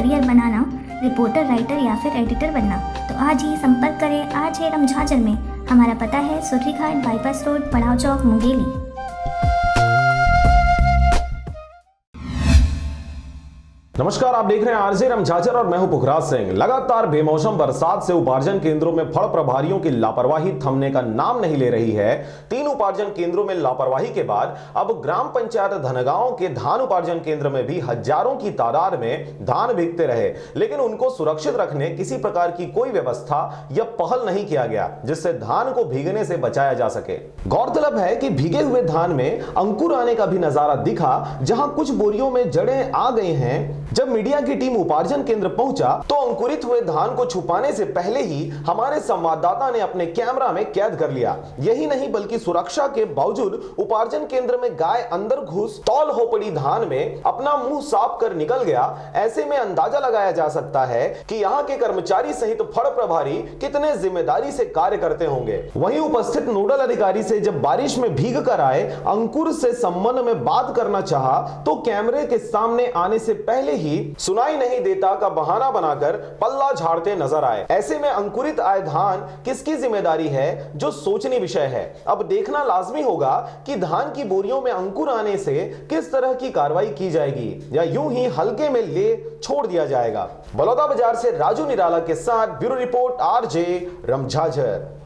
Career बनाना, reporter, writer या फिर editor बनना, तो आज ही संपर्क करें RJ रमझाझर में। हमारा पता है सुर्रीघाट, बाईपास रोड, पड़ाव चौक, मुंगेली। नमस्कार, आप देख रहे हैं आरजे रमझाझर और मैं हूं पुखराज सिंह। लगातार बेमौसम बरसात से उपार्जन केंद्रों में फड़ प्रभारियों की लापरवाही थमने का नाम नहीं ले रही है। 3 उपार्जन केंद्रों में लापरवाही के बाद अब ग्राम पंचायत धनगांव के धान उपार्जन केंद्र में भी हजारों की तादाद में धान बिकते रहे, लेकिन उनको सुरक्षित रखने किसी प्रकार की कोई व्यवस्था या पहल नहीं किया गया जिससे धान को भीगने से बचाया जा सके। गौरतलब है कि भीगे हुए धान में अंकुर आने का भी नजारा दिखा, जहां कुछ बोरियों में जड़ें आ गई हैं। जब मीडिया की टीम उपार्जन केंद्र पहुंचा तो अंकुरित हुए धान को छुपाने से पहले ही हमारे संवाददाता ने अपने कैमरा में कैद कर लिया। यही नहीं बल्कि सुरक्षा के बावजूद उपार्जन केंद्र में गाय अंदर घुस तौल हो पड़ी धान में अपना मुंह साफ कर निकल गया। ऐसे में अंदाजा लगाया जा सकता है कि यहाँ के कर्मचारी सहित फड़ प्रभारी कितने जिम्मेदारी से कार्य करते होंगे। वहीं उपस्थित नोडल अधिकारी से जब बारिश में भीग कर आए अंकुर से संबंध में बात करना चाहा तो कैमरे के सामने आने से पहले ही सुनाई नहीं देता का बहाना बनाकर पल्ला झाड़ते नजर आए। ऐसे में अंकुरित आए धान किसकी जिम्मेदारी है, जो सोचनीय विषय है। अब देखना लाजमी होगा कि धान की बोरियों में अंकुर आने से किस तरह की कार्रवाई की जाएगी या यूं ही हल्के में ले छोड़ दिया जाएगा। बलौदा बाजार से राजू निराला के साथ ब्यूरो रिपोर्ट RJ रमझाझर।